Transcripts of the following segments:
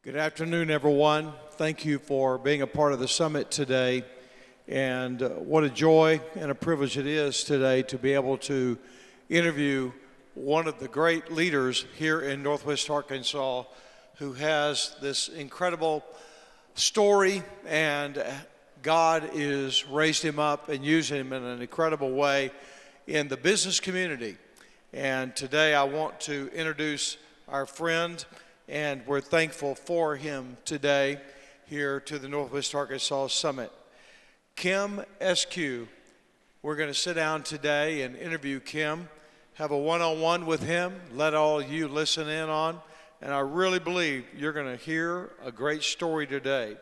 Good afternoon, everyone. Thank you for being a part of the summit today. And what a joy and a privilege it is today to be able to interview one of the great leaders here in Northwest Arkansas who has this incredible story, and God is raised him up and using him in an incredible way in the business community. And today I want to introduce our friend, and we're thankful for him today here to the Northwest Arkansas Summit. Kim Eskew. We're going to sit down today and interview Kim, have a one-on-one with him, let all of you listen in on, and I really believe you're going to hear a great story today.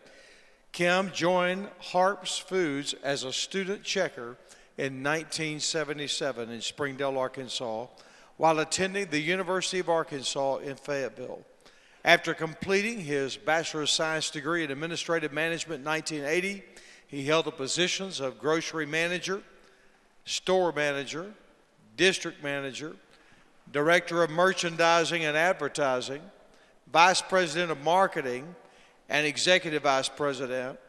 Kim joined Harps Foods as a student checker in 1977 in Springdale, Arkansas, while attending the University of Arkansas in Fayetteville. After completing his Bachelor of Science degree in Administrative Management in 1980, he held the positions of grocery manager, store manager, district manager, director of merchandising and advertising, vice president of marketing, and executive vice president,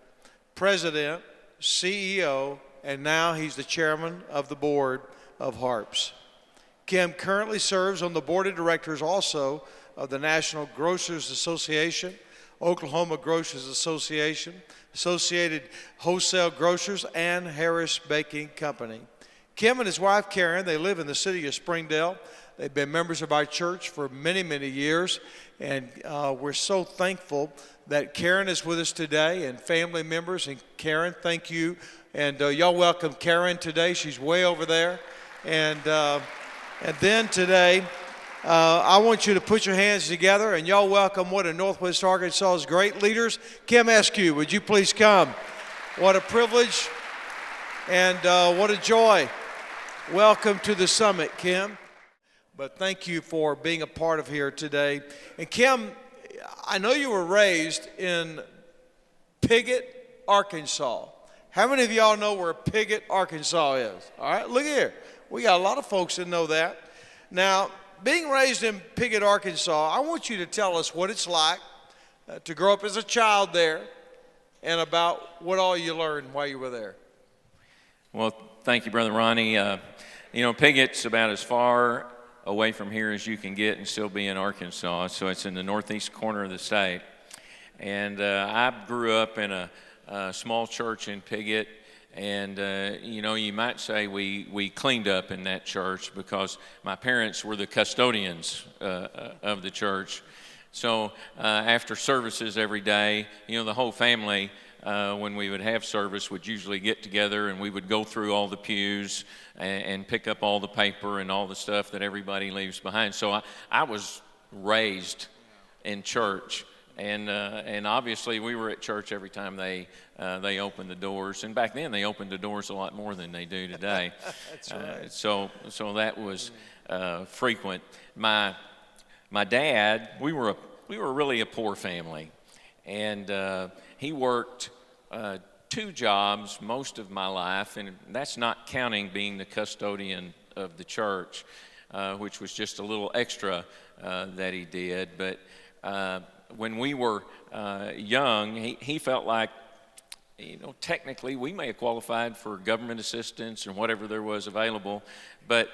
president, CEO, and now he's the chairman of the board of Harps. Kim currently serves on the board of directors also of the National Grocers Association, Oklahoma Grocers Association, Associated Wholesale Grocers, and Harris Baking Company. Kim and his wife Karen, they live in the city of Springdale. They've been members of our church for many, many years, and we're so thankful that Karen is with us today, and family members. And Karen, thank you. And y'all welcome Karen today. She's way over there. And then today, I want you to put your hands together, and y'all welcome one of Northwest Arkansas's great leaders, Kim Eskew. Would you please come? What a privilege and what a joy. Welcome to the summit, Kim. But thank you for being a part of here today. And Kim, I know you were raised in Piggott, Arkansas. How many of y'all know where Piggott, Arkansas is? All right, look here. We got a lot of folks that know that. Now, being raised in Piggott, Arkansas, I want you to tell us what it's like to grow up as a child there and about what all you learned while you were there. Well, thank you, Brother Ronnie. Piggott's about as far away from here as you can get and still be in Arkansas, so it's in the northeast corner of the state. And I grew up in a small church in Piggott. And, you might say we cleaned up in that church because my parents were the custodians of the church. So after services every day, the whole family, when we would have service, would usually get together and we would go through all the pews and pick up all the paper and all the stuff that everybody leaves behind. So I was raised in church. And obviously we were at church every time they opened the doors, and back then they opened the doors a lot more than they do today. That's right. So that was frequent. My dad, we were really a poor family, and he worked 2 jobs most of my life, and that's not counting being the custodian of the church, which was just a little extra that he did, but. When we were young, he felt like, technically we may have qualified for government assistance and whatever there was available, but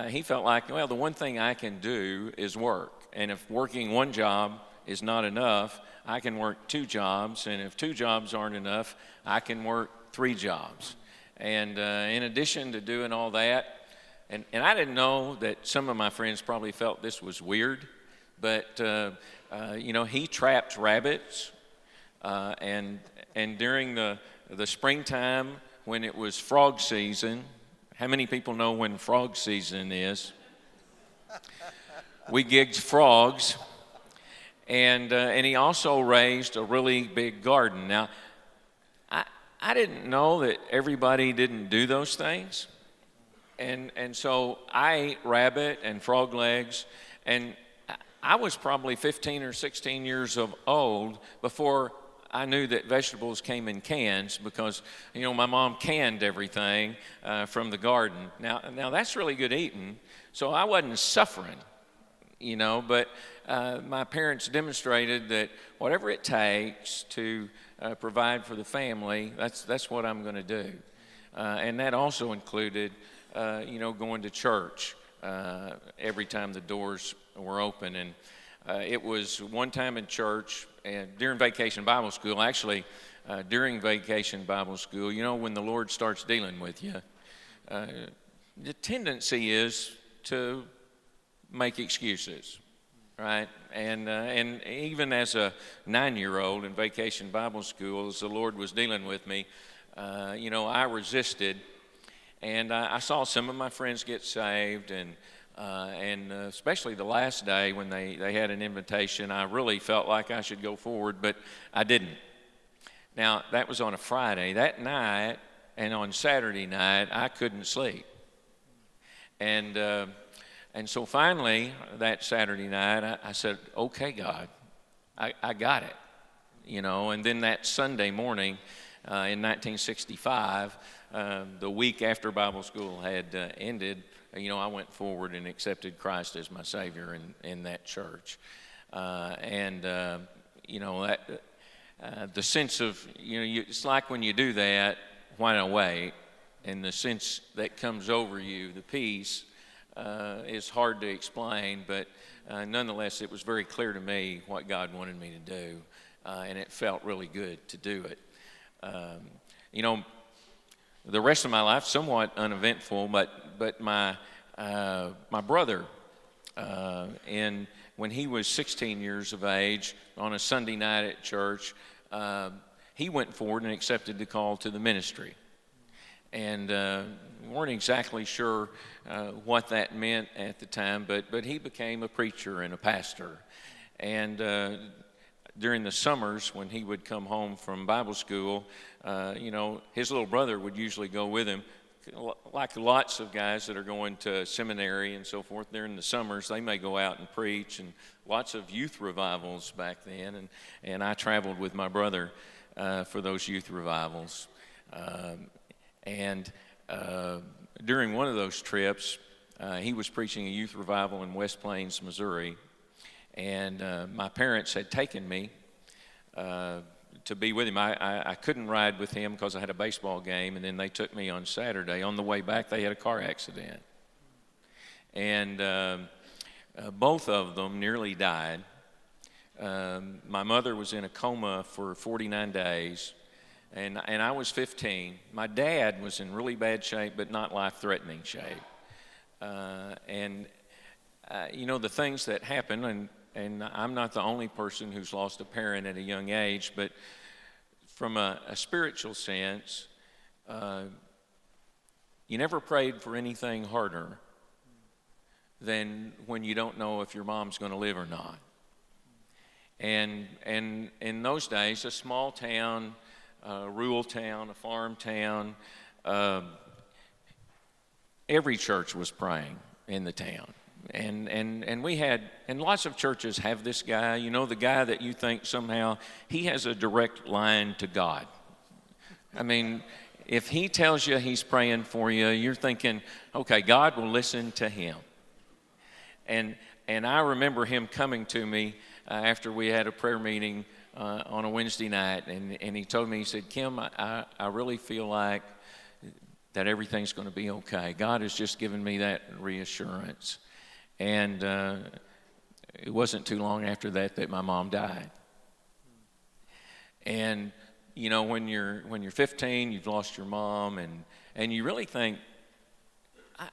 he felt like, well, the one thing I can do is work. And if working 1 job is not enough, I can work 2 jobs. And if 2 jobs aren't enough, I can work 3 jobs. And in addition to doing all that, and I didn't know that some of my friends probably felt this was weird, but he trapped rabbits, and during the springtime when it was frog season. How many people know when frog season is? We gigged frogs, and he also raised a really big garden. Now, I didn't know that everybody didn't do those things, and so I ate rabbit and frog legs, and I was probably 15 or 16 years old before I knew that vegetables came in cans because, my mom canned everything from the garden. Now that's really good eating, so I wasn't suffering. But my parents demonstrated that whatever it takes to provide for the family, that's what I'm going to do. And that also included, going to church every time the doors were open. And it was one time in church and during Vacation Bible School, actually during Vacation Bible School, when the Lord starts dealing with you, the tendency is to make excuses, right? And even as a 9-year-old in Vacation Bible School, as the Lord was dealing with me, I resisted, and I saw some of my friends get saved, and especially the last day when they had an invitation, I really felt like I should go forward, but I didn't. Now, that was on a Friday. That night and on Saturday night, I couldn't sleep. And so finally, that Saturday night, I said, okay, God, I got it. And then that Sunday morning in 1965, the week after Bible school had ended, I went forward and accepted Christ as my Savior in that church. The sense of, it's like when you do that, why not wait? And the sense that comes over you, the peace, is hard to explain, but nonetheless, it was very clear to me what God wanted me to do, and it felt really good to do it. The rest of my life, somewhat uneventful, but my brother, when he was 16 years of age, on a Sunday night at church, he went forward and accepted the call to the ministry. And weren't exactly sure what that meant at the time, but he became a preacher and a pastor. And during the summers when he would come home from Bible school, his little brother would usually go with him. Like lots of guys that are going to seminary and so forth, during the summers they may go out and preach, and lots of youth revivals back then. And I traveled with my brother for those youth revivals. During one of those trips, he was preaching a youth revival in West Plains, Missouri, and my parents had taken me to be with him. I couldn't ride with him because I had a baseball game, and then they took me on Saturday. On the way back, they had a car accident, and both of them nearly died. My mother was in a coma for 49 days. And I was 15. My dad was in really bad shape, but not life-threatening shape. The things that happen, and I'm not the only person who's lost a parent at a young age, but from a spiritual sense, you never prayed for anything harder than when you don't know if your mom's going to live or not. And in those days, a small town, a rural town, a farm town, every church was praying in the town. And we had, and lots of churches have this guy, the guy that you think somehow he has a direct line to God. I mean, if he tells you he's praying for you, you're thinking, okay, God will listen to him. And I remember him coming to me after we had a prayer meeting on a Wednesday night, and he told me, he said, Kim, I really feel like that everything's going to be okay. God has just given me that reassurance. And it wasn't too long after that my mom died. And when you're 15, you've lost your mom, and you really think,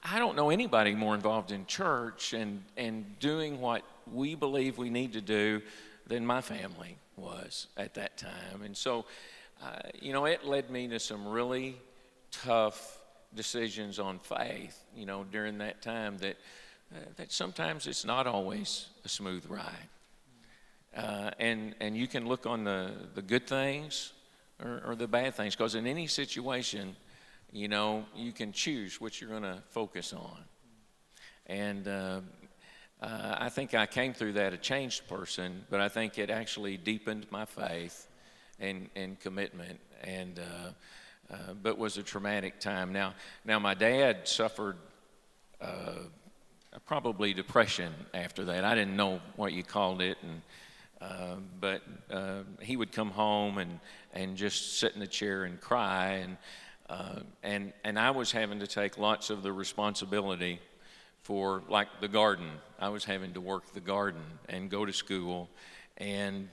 I don't know anybody more involved in church and doing what we believe we need to do than my family was at that time. And so, it led me to some really tough decisions on faith, during that time that sometimes it's not always a smooth ride. And you can look on the good things or the bad things, because in any situation, you can choose what you're going to focus on. And I think I came through that a changed person, but I think it actually deepened my faith and commitment, but was a traumatic time. Now my dad suffered probably depression after that. I didn't know what you called it, but he would come home and just sit in the chair and cry, and I was having to take lots of the responsibility for, like, the garden. I was having to work the garden and go to school and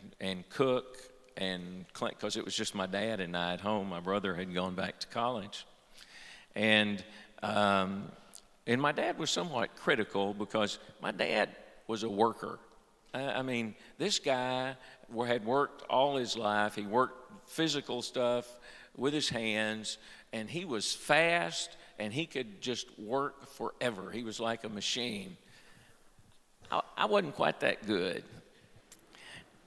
cook and clean, because it was just my dad and I at home. My brother had gone back to college, and my dad was somewhat critical because my dad was a worker. I mean, this guy had worked all his life. He worked physical stuff with his hands, and he was fast, and he could just work forever. He was like a machine. I wasn't quite that good.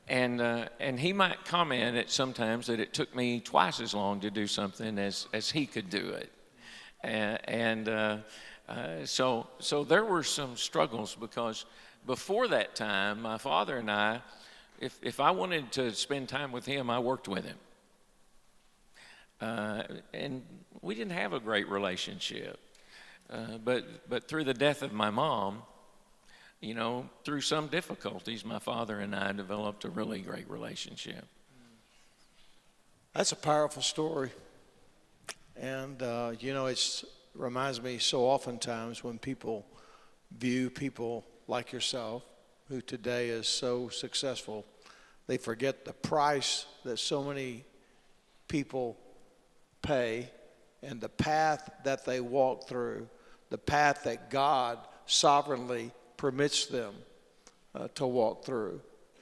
And he might comment at sometimes that it took me twice as long to do something as he could do it. So there were some struggles, because before that time, my father and I, if I wanted to spend time with him, I worked with him. And we didn't have a great relationship. But through the death of my mom, through some difficulties, my father and I developed a really great relationship. That's a powerful story. And, it reminds me so oftentimes when people view people like yourself, who today is so successful, they forget the price that so many people pay and the path that they walk through, the path that God sovereignly permits them to walk through,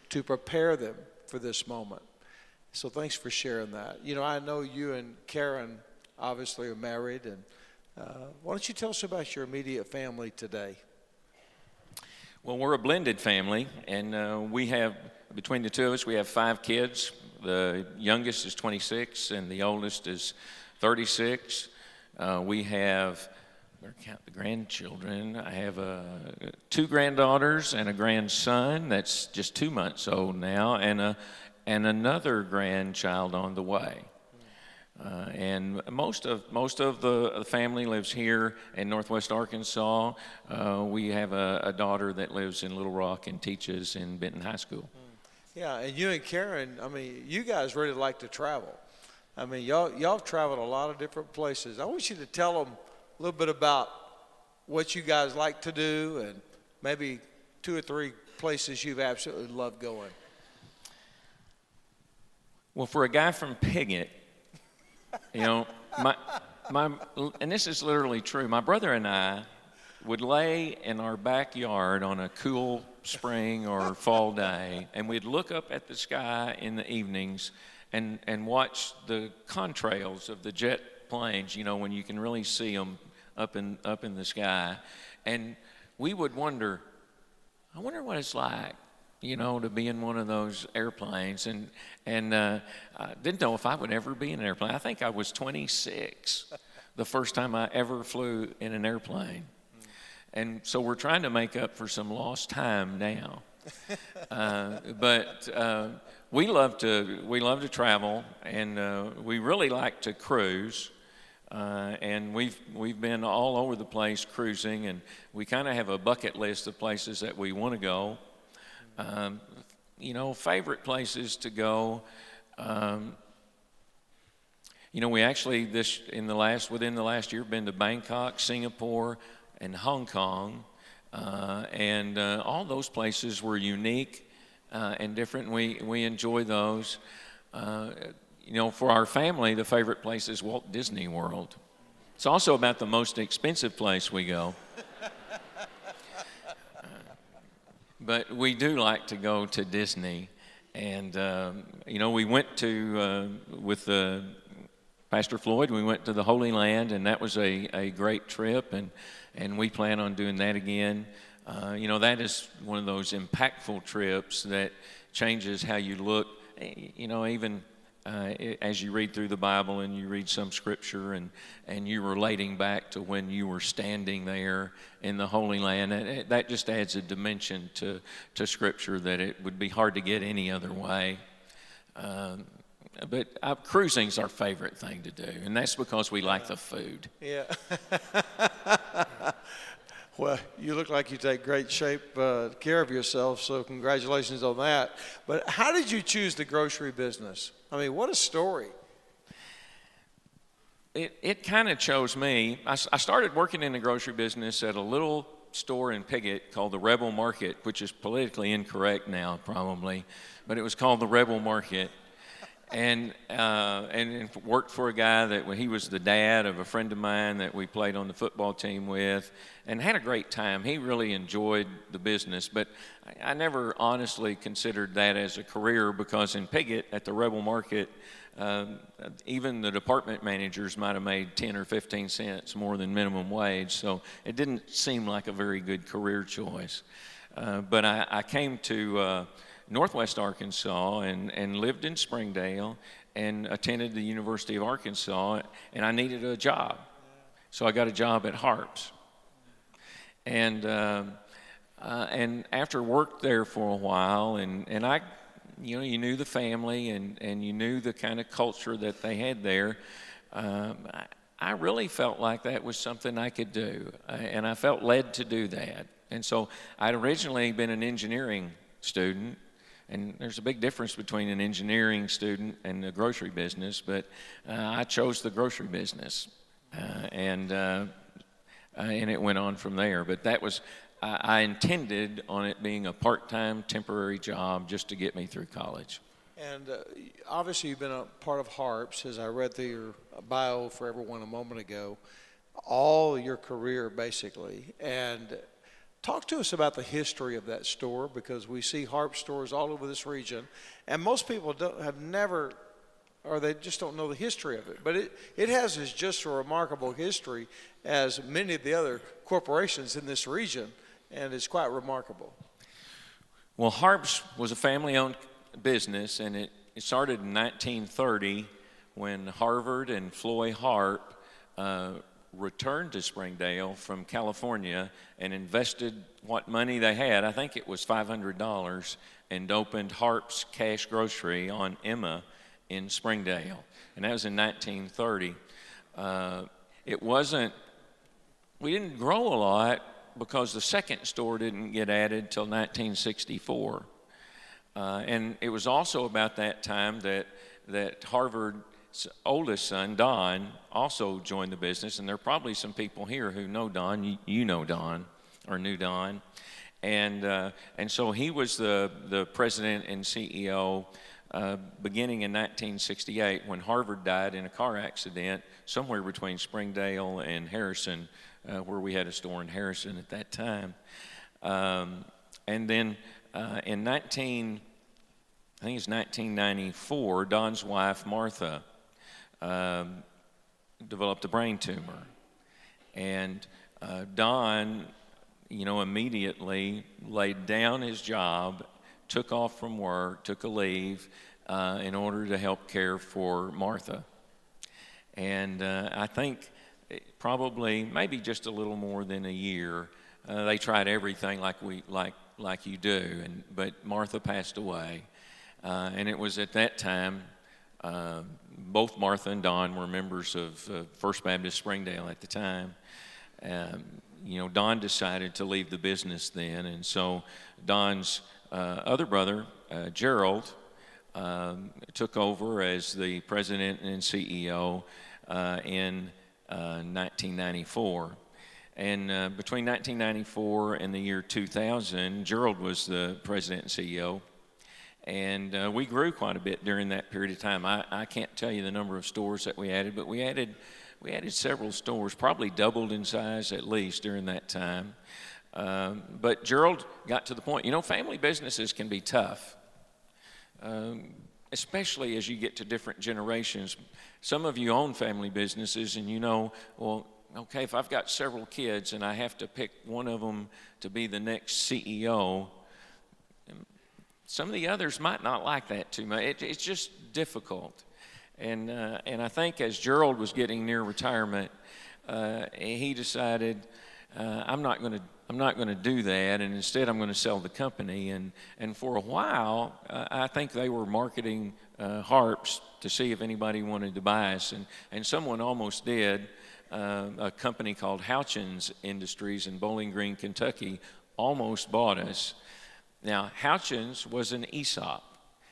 to prepare them for this moment. So thanks for sharing that. I know you and Karen obviously are married, and why don't you tell us about your immediate family today? Well, we're a blended family, and we have, between the two of us, we have 5 kids. The youngest is 26, and the oldest is 36. We have, better count the grandchildren. I have 2 granddaughters and a grandson that's just 2 months old now, and another grandchild on the way. And most of the family lives here in Northwest Arkansas. We have a daughter that lives in Little Rock and teaches in Benton High School. Yeah, and you and Karen, you guys really like to travel. Y'all have traveled a lot of different places. I want you to tell them a little bit about what you guys like to do, and maybe 2 or 3 places you've absolutely loved going. Well, for a guy from Piggott, and this is literally true, my brother and I would lay in our backyard on a cool spring or fall day, and we'd look up at the sky in the evenings and watch the contrails of the jet planes, when you can really see them up in the sky. And we would wonder, I wonder what it's like, to be in one of those airplanes. And I didn't know if I would ever be in an airplane. I think I was 26 the first time I ever flew in an airplane. And so we're trying to make up for some lost time now. But we love to travel, and we really like to cruise. And we've been all over the place cruising, and we kind of have a bucket list of places that we want to go. Favorite places to go. We actually within the last year been to Bangkok, Singapore, and Hong Kong, and all those places were unique and different. We enjoy those. For our family, the favorite place is Walt Disney World. It's also about the most expensive place we go. But we do like to go to Disney. And, we went to, with Pastor Floyd, we went to the Holy Land, and that was a great trip, and we plan on doing that again. That is one of those impactful trips that changes how you look, even as you read through the Bible and you read some scripture and you're relating back to when you were standing there in the Holy Land. That just adds a dimension to scripture that it would be hard to get any other way. But cruising's our favorite thing to do, and that's because we like the food. Yeah. Well, you look like you take great care of yourself, so congratulations on that. But how did you choose the grocery business? I mean, what a story. It kind of chose me. I started working in the grocery business at a little store in Piggott called the Rebel Market, which is politically incorrect now probably, but it was called the Rebel Market. And worked for a guy that he was the dad of a friend of mine that we played on the football team with, and had a great time. He really enjoyed the business, but I never honestly considered that as a career, because in Piggott at the Rebel Market, even the department managers might have made 10 or 15 cents more than minimum wage, so it didn't seem like a very good career choice. But I came to Northwest Arkansas and lived in Springdale and attended the University of Arkansas, and I needed a job. So I got a job at Harps. And after worked there for a while, and I, you knew the family and you knew the kind of culture that they had there, I really felt like that was something I could do, and I felt led to do that. And so I'd originally been an engineering student, and there's a big difference between an engineering student and the grocery business, but I chose the grocery business, and it went on from there. But that was, I intended on it being a part-time temporary job just to get me through college. And obviously you've been a part of Harps, as I read through your bio for everyone a moment ago, all your career basically. And talk to us about the history of that store, because we see Harp stores all over this region, and most people have never, or they just don't know the history of it. But it has as just a remarkable history as many of the other corporations in this region, and it's quite remarkable. Well, Harps was a family-owned business, and it started in 1930 when Harvard and Floyd Harp returned to Springdale from California and invested what money they had, I think it was $500, and opened Harp's Cash Grocery on Emma in Springdale. And that was in 1930. We didn't grow a lot because the second store didn't get added till 1964. And it was also about that time that Harvard's oldest son, Don, also joined the business, and there are probably some people here who know Don. You know Don, or knew Don. And so he was the president and CEO beginning in 1968 when Harvard died in a car accident somewhere between Springdale and Harrison, where we had a store in Harrison at that time. And then in 1994, Don's wife, Martha, developed a brain tumor. And Don, immediately laid down his job, took off from work, took a leave in order to help care for Martha. And I think probably maybe just a little more than a year, they tried everything like you do, but Martha passed away. And it was at that time, both Martha and Don were members of First Baptist Springdale at the time. Don decided to leave the business then, and so Don's other brother, Gerald, took over as the president and CEO in 1994. And between 1994 and the year 2000, Gerald was the president and CEO. And we grew quite a bit during that period of time. I can't tell you the number of stores that we added, but we added several stores, probably doubled in size at least during that time. But Gerald got to the point, family businesses can be tough, especially as you get to different generations. Some of you own family businesses, and well, okay, if I've got several kids and I have to pick one of them to be the next CEO, some of the others might not like that too much. It's just difficult. And I think as Gerald was getting near retirement, he decided, I'm not going to do that, and instead I'm going to sell the company. And for a while, I think they were marketing Harps to see if anybody wanted to buy us, and someone almost did. a company called Houchins Industries in Bowling Green, Kentucky, almost bought us. Now, Houchins was an ESOP,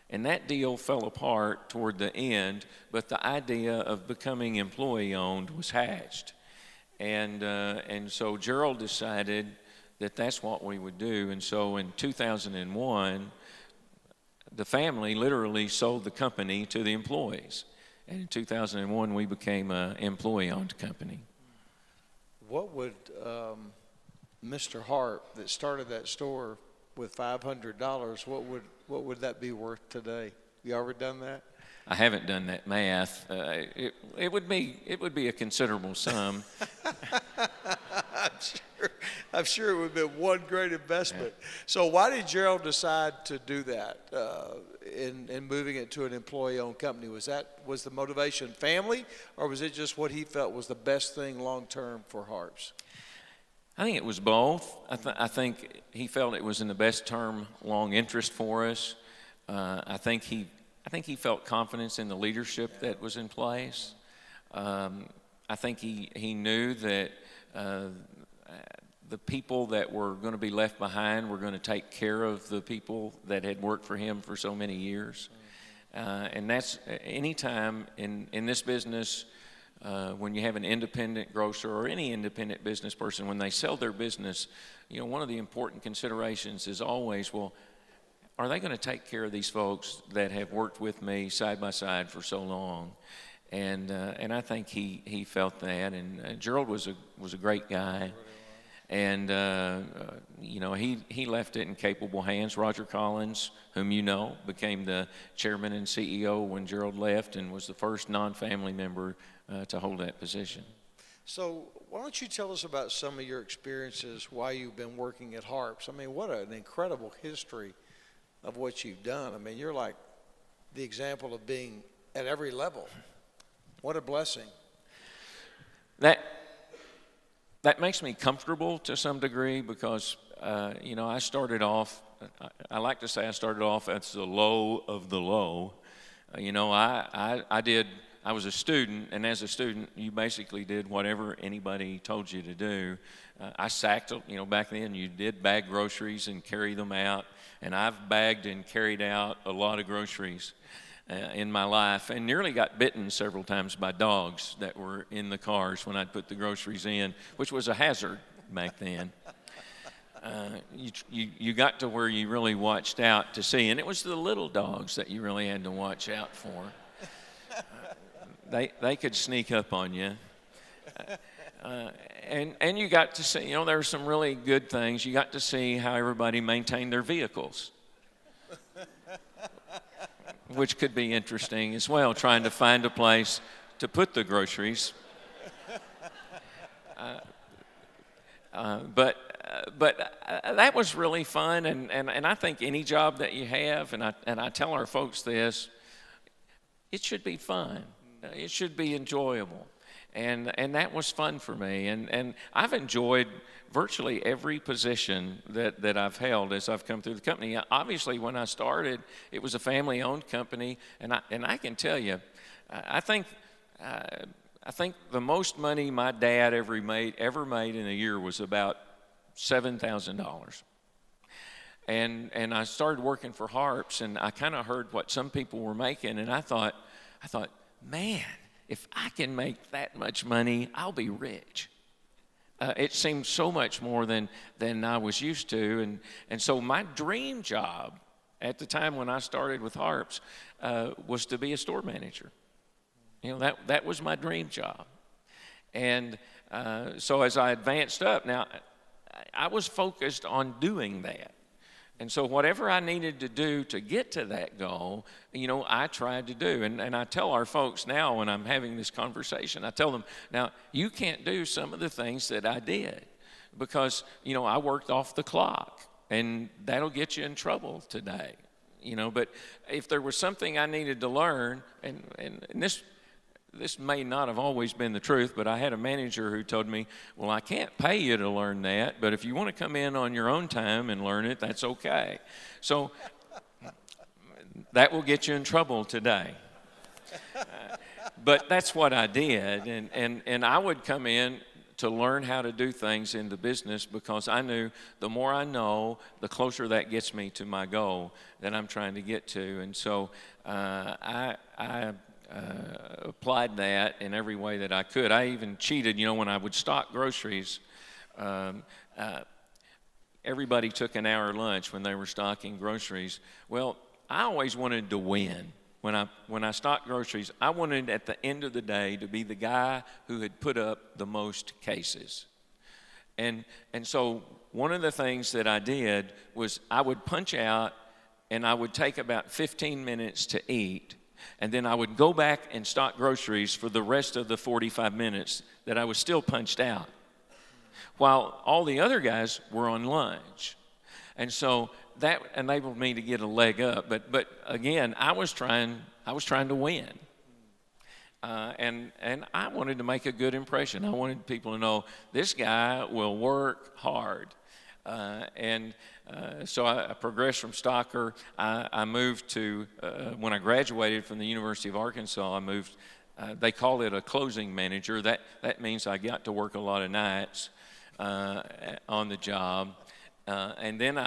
and that deal fell apart toward the end, but the idea of becoming employee-owned was hatched. And so Gerald decided that that's what we would do. And so in 2001, the family literally sold the company to the employees. And in 2001, we became an employee-owned company. What would Mr. Harp that started that store with $500, what would that be worth today? You ever done that? I haven't done that math. It would be a considerable sum. I'm sure it would have been one great investment. Yeah. So why did Gerald decide to do that in moving it to an employee-owned company? Was the motivation family, or was it just what he felt was the best thing long-term for Harps? I think it was both. I think he felt it was in the best term long interest for us. I think he felt confidence in the leadership that was in place. I think he knew that the people that were going to be left behind were going to take care of the people that had worked for him for so many years. And that's any time in this business, when you have an independent grocer or any independent business person, when they sell their business, one of the important considerations is always, well, are they going to take care of these folks that have worked with me side by side for so long? And I think he felt that. And Gerald was a great guy. And, he left it in capable hands. Roger Collins, whom you know, became the chairman and CEO when Gerald left and was the first non-family member to hold that position. So why don't you tell us about some of your experiences while you've been working at Harps? I mean, what an incredible history of what you've done. I mean, you're like the example of being at every level. What a blessing. That makes me comfortable to some degree because, I started off, I like to say I started off as the low of the low. I was a student, and as a student, you basically did whatever anybody told you to do. I sacked, back then you did bag groceries and carry them out, and I've bagged and carried out a lot of groceries in my life, and nearly got bitten several times by dogs that were in the cars when I'd put the groceries in, which was a hazard back then. You got to where you really watched out to see, and it was the little dogs that you really had to watch out for. They could sneak up on you. And you got to see, there were some really good things. You got to see how everybody maintained their vehicles, which could be interesting as well, trying to find a place to put the groceries. But that was really fun, and I think any job that you have, and I tell our folks this, it should be fun. It should be enjoyable. And that was fun for me. And I've enjoyed virtually every position that I've held as I've come through the company. Obviously, when I started, it was a family-owned company, and I can tell you, I think the most money my dad ever made in a year was about $7,000. And I started working for Harps, and I kind of heard what some people were making, and I thought, man, if I can make that much money, I'll be rich. It seemed so much more than I was used to. And so my dream job at the time when I started with Harps was to be a store manager. That was my dream job. And so as I advanced up, now I was focused on doing that. And so whatever I needed to do to get to that goal, I tried to do. And I tell our folks now when I'm having this conversation, I tell them, now, you can't do some of the things that I did because, I worked off the clock, and that'll get you in trouble today. But if there was something I needed to learn, and this may not have always been the truth, but I had a manager who told me, well, I can't pay you to learn that, but if you want to come in on your own time and learn it, that's okay. So that will get you in trouble today. But that's what I did, and I would come in to learn how to do things in the business because I knew the more I know, the closer that gets me to my goal that I'm trying to get to. And so I applied that in every way that I could. I even cheated, when I would stock groceries. Everybody took an hour lunch when they were stocking groceries. Well, I always wanted to win. When I stocked groceries, I wanted at the end of the day to be the guy who had put up the most cases. And so one of the things that I did was I would punch out and I would take about 15 minutes to eat. And then I would go back and stock groceries for the rest of the 45 minutes that I was still punched out, while all the other guys were on lunch. And so that enabled me to get a leg up. But again, I was trying to win. And I wanted to make a good impression. I wanted people to know this guy will work hard. So I progressed from stocker. I moved to, when I graduated from the University of Arkansas, I moved, they call it a closing manager. That means I got to work a lot of nights on the job. And then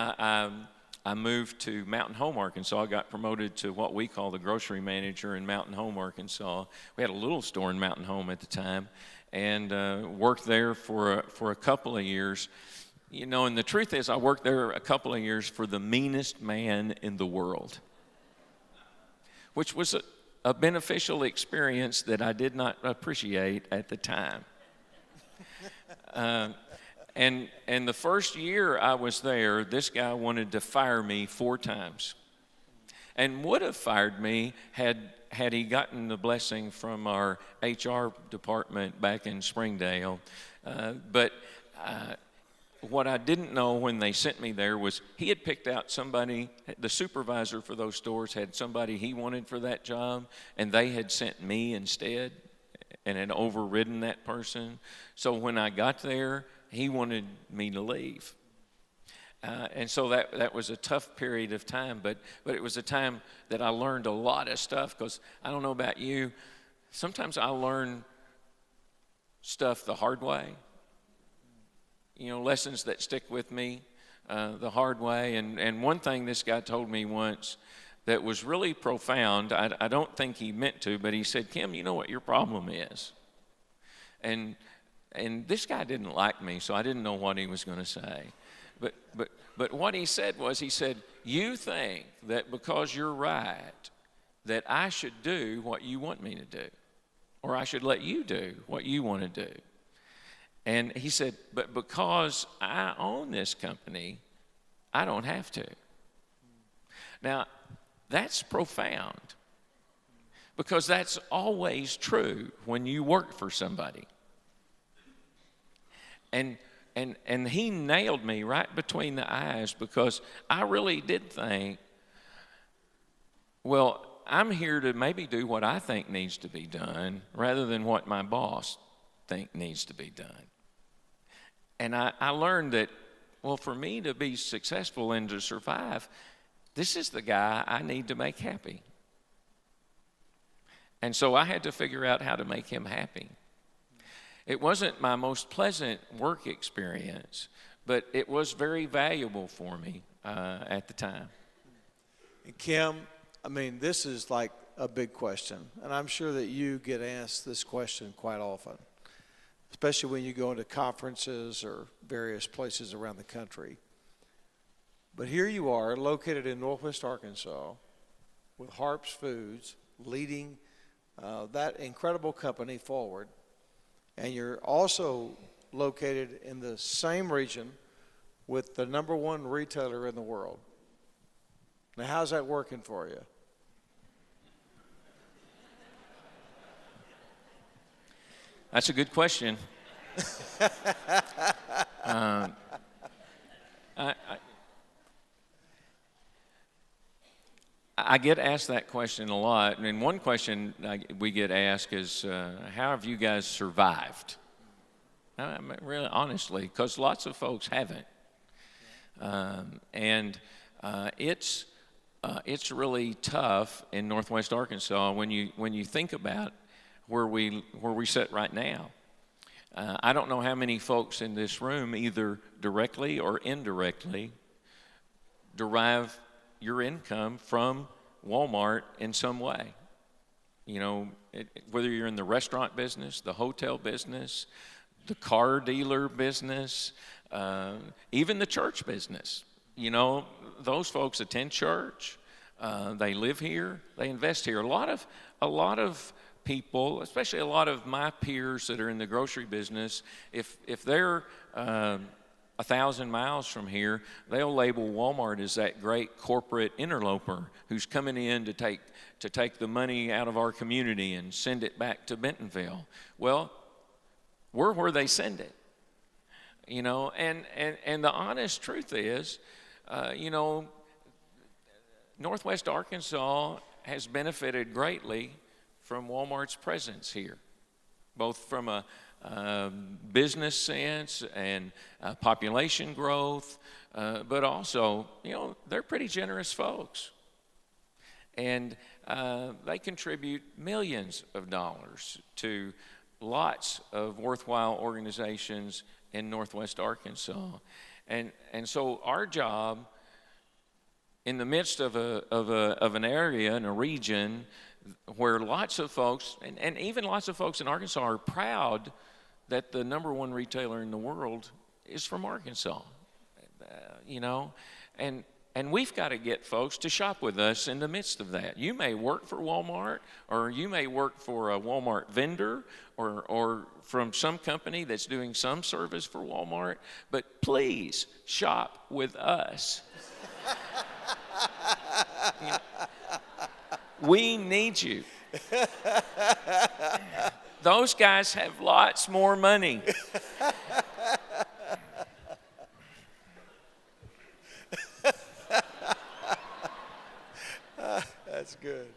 I moved to Mountain Home, Arkansas. I got promoted to what we call the grocery manager in Mountain Home, Arkansas. We had a little store in Mountain Home at the time, and worked there for a couple of years. And the truth is, I worked there a couple of years for the meanest man in the world, which was a beneficial experience that I did not appreciate at the time. And the first year I was there, this guy wanted to fire me 4 times, and would have fired me had he gotten the blessing from our HR department back in Springdale. But what I didn't know when they sent me there was he had picked out somebody, the supervisor for those stores had somebody he wanted for that job, and they had sent me instead and had overridden that person. So when I got there, he wanted me to leave. And so that was a tough period of time, but it was a time that I learned a lot of stuff, because I don't know about you, sometimes I learn stuff the hard way. Lessons that stick with me the hard way. And one thing this guy told me once that was really profound, I don't think he meant to, but he said, "Kim, you know what your problem is?" And this guy didn't like me, so I didn't know what he was going to say. But what he said was, he said, "You think that because you're right, that I should do what you want me to do, or I should let you do what you want to do." And he said, "But because I own this company, I don't have to." Now, that's profound, because that's always true when you work for somebody. And he nailed me right between the eyes, because I really did think, well, I'm here to maybe do what I think needs to be done rather than what my boss think needs to be done. And I learned that, well, for me to be successful and to survive, this is the guy I need to make happy. And so I had to figure out how to make him happy. It wasn't my most pleasant work experience, but it was very valuable for me at the time. And Kim, this is like a big question, and I'm sure that you get asked this question quite often, especially when you go into conferences or various places around the country. But here you are, located in Northwest Arkansas, with Harps Foods, leading that incredible company forward. And you're also located in the same region with the #1 retailer in the world. Now, how's that working for you? That's a good question. I get asked that question a lot, and one question we get asked is, how have you guys survived? Really, honestly, because lots of folks haven't. It's really tough in Northwest Arkansas when you think about where we sit right now. I don't know how many folks in this room, either directly or indirectly, derive your income from Walmart in some way. You know, whether you're in the restaurant business, the hotel business, the car dealer business, even the church business. You know, those folks attend church. They live here. They invest here. A lot of people, especially a lot of my peers that are in the grocery business, if they're 1,000 miles from here, they'll label Walmart as that great corporate interloper who's coming in to take the money out of our community and send it back to Bentonville. Well, we're where they send it, you know. And the honest truth is, you know, Northwest Arkansas has benefited greatly from Walmart's presence here, both from a business sense and population growth, but also, you know, they're pretty generous folks. And they contribute millions of dollars to lots of worthwhile organizations in Northwest Arkansas. And so our job in the midst of an area and a region where lots of folks, and even lots of folks in Arkansas, are proud that the number one retailer in the world is from Arkansas, you know, and we've got to get folks to shop with us in the midst of that. You may work for Walmart, or you may work for a Walmart vendor, or from some company that's doing some service for Walmart, but please shop with us. You know, we need you. Those guys have lots more money. That's good.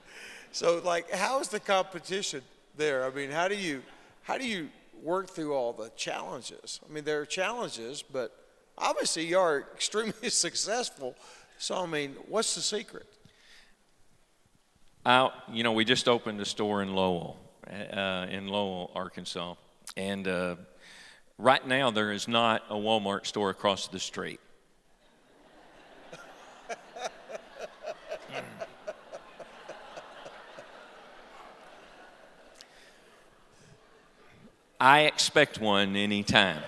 So, like, how's the competition there? I mean, how do you work through all the challenges? I mean, there are challenges, but obviously you are extremely successful. So, I mean, what's the secret? You know, we just opened a store in Lowell, Arkansas, and right now there is not a Walmart store across the street. I expect one anytime.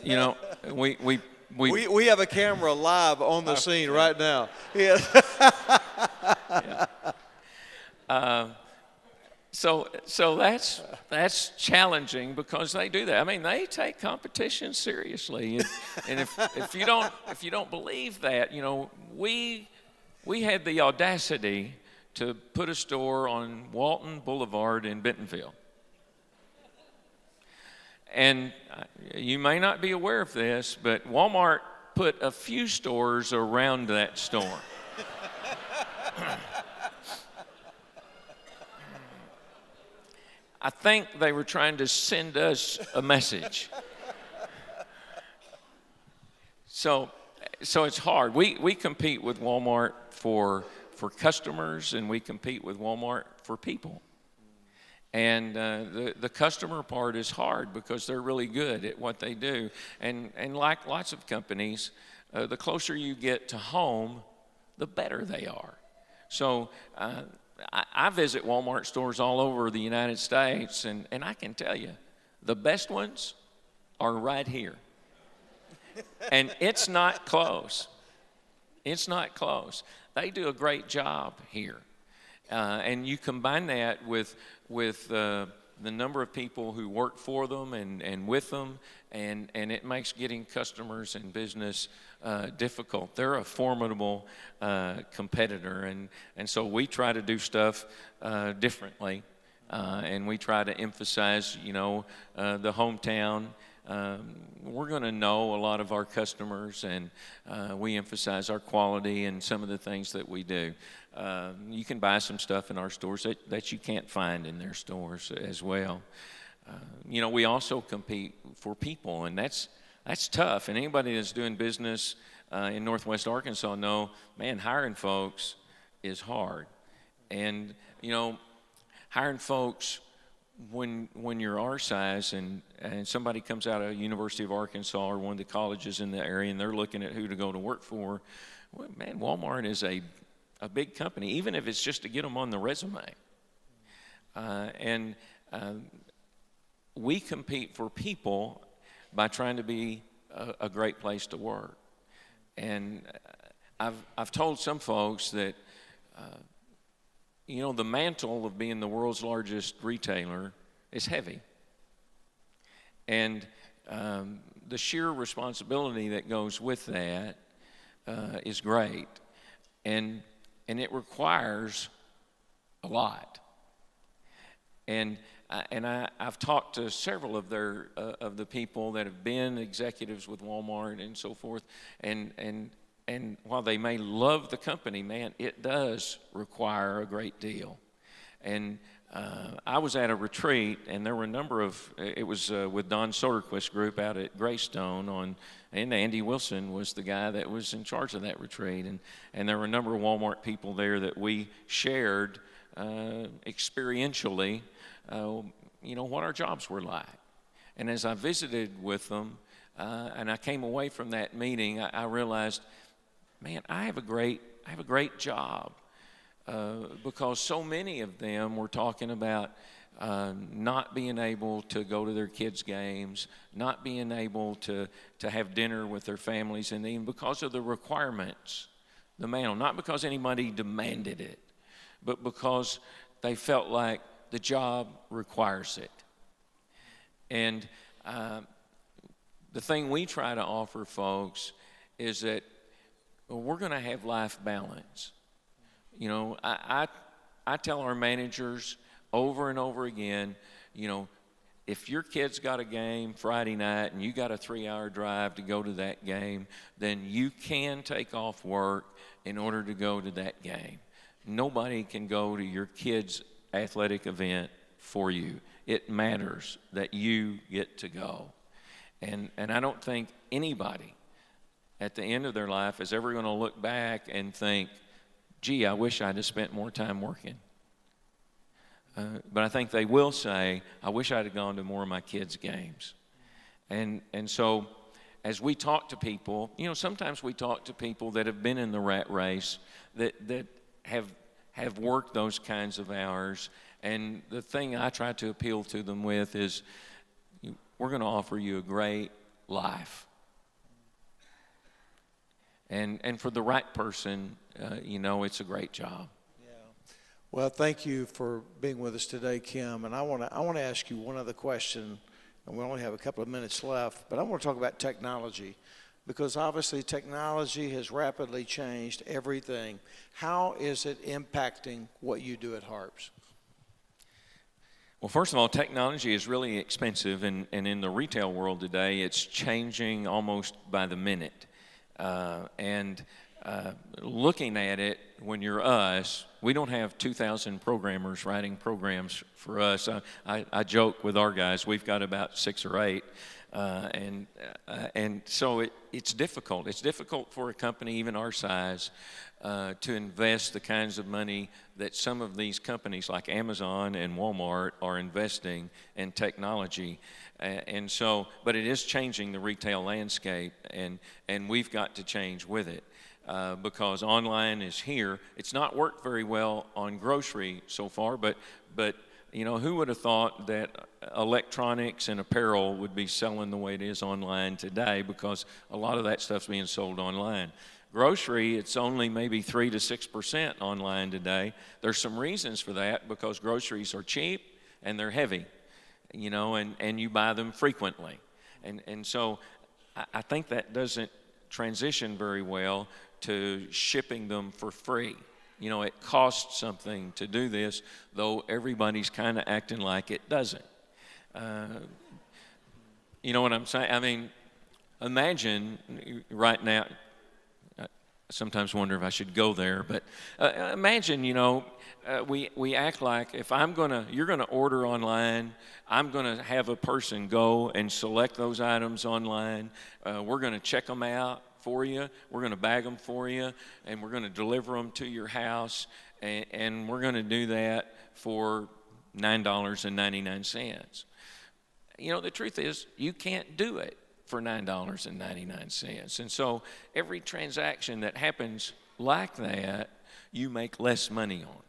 You know, we have a camera live on the scene right now. Yeah. Yeah. So that's challenging because they do that. I mean, they take competition seriously, and if you don't believe that, you know, we had the audacity to put a store on Walton Boulevard in Bentonville. And you may not be aware of this, but Walmart put a few stores around that store. I think they were trying to send us a message. So it's hard. We compete with Walmart for customers, and we compete with Walmart for people. And the customer part is hard because they're really good at what they do. And like lots of companies, the closer you get to home, the better they are. So I visit Walmart stores all over the United States, and I can tell you, the best ones are right here. And it's not close. It's not close. They do a great job here. And you combine that with the number of people who work for them and with them, and it makes getting customers and business difficult. They're a formidable competitor, and so we try to do stuff differently, and we try to emphasize, you know, the hometown. We're going to know a lot of our customers, and we emphasize our quality and some of the things that we do. You can buy some stuff in our stores that you can't find in their stores as well. You know, we also compete for people, and that's tough. And anybody that's doing business in Northwest Arkansas know, man, hiring folks is hard. And, hiring folks when you're our size and somebody comes out of University of Arkansas or one of the colleges in the area and they're looking at who to go to work for, well, man, Walmart is a big company, even if it's just to get them on the resume. We compete for people by trying to be a great place to work. And I've told some folks that, the mantle of being the world's largest retailer is heavy. And the sheer responsibility that goes with that is great. And it requires a lot. And I've talked to several of the people that have been executives with Walmart and so forth, and while they may love the company, man, it does require a great deal. And I was at a retreat, and there were a number of, it was with Don Soderquist's group out at Greystone and Andy Wilson was the guy that was in charge of that retreat, and there were a number of Walmart people there that we shared experientially, what our jobs were like. And as I visited with them, and I came away from that meeting, I realized, man, I have a great job, because so many of them were talking about not being able to go to their kids' games, not being able to have dinner with their families, and even because of the requirements, the manual, not because anybody demanded it, but because they felt like the job requires it. And the thing we try to offer folks is that we're going to have life balance. I tell our managers over and over again, if your kid's got a game Friday night and you got a 3-hour drive to go to that game, then you can take off work in order to go to that game. Nobody can go to your kid's athletic event for you. It matters that you get to go. And I don't think anybody at the end of their life is ever going to look back and think, gee, I wish I'd have spent more time working. But I think they will say, I wish I'd have gone to more of my kids' games. And so as we talk to people, sometimes we talk to people that have been in the rat race, that have worked those kinds of hours. And the thing I try to appeal to them with is, we're going to offer you a great life. And for the right person, it's a great job. Yeah. Well, thank you for being with us today, Kim. And I want to ask you one other question, and we only have a couple of minutes left. But I want to talk about technology, because obviously technology has rapidly changed everything. How is it impacting what you do at Harps? Well, first of all, technology is really expensive, and in the retail world today, it's changing almost by the minute. Looking at it, when you're us, we don't have 2,000 programmers writing programs for us. I joke with our guys, we've got about 6 or 8. And so it's difficult. It's difficult for a company even our size to invest the kinds of money that some of these companies like Amazon and Walmart are investing in technology. And so, but it is changing the retail landscape, and we've got to change with it. Because online is here. It's not worked very well on grocery so far, but who would have thought that electronics and apparel would be selling the way it is online today, because a lot of that stuff's being sold online. Grocery, it's only maybe 3 to 6% online today. There's some reasons for that, because groceries are cheap and they're heavy, and you buy them frequently. And so I think that doesn't transition very well to shipping them for free. It costs something to do this, though everybody's kind of acting like it doesn't. You know what I'm saying? I mean, imagine right now, I sometimes wonder if I should go there, but imagine, we act like if you're gonna order online, I'm gonna have a person go and select those items online. We're gonna check them out for you. We're going to bag them for you, and we're going to deliver them to your house, and we're going to do that for $9.99. You know, the truth is, you can't do it for $9.99. And so every transaction that happens like that, you make less money on.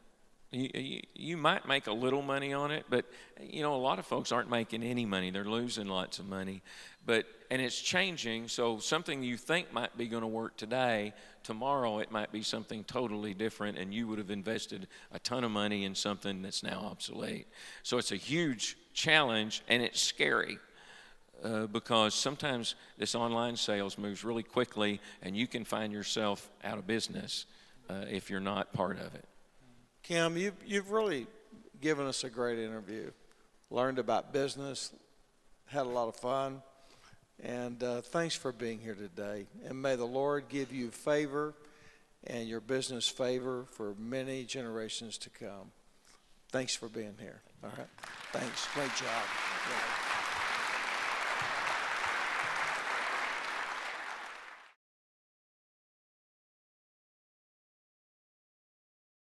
You might make a little money on it, but you know, a lot of folks aren't making any money. They're losing lots of money. And it's changing, so something you think might be going to work today, tomorrow it might be something totally different, and you would have invested a ton of money in something that's now obsolete. So it's a huge challenge, and it's scary. Because sometimes this online sales moves really quickly, and you can find yourself out of business if you're not part of it. Kim, you've really given us a great interview. Learned about business, had a lot of fun, and thanks for being here today. And may the Lord give you favor and your business favor for many generations to come. Thanks for being here. All right. Thanks. Great job. Yeah.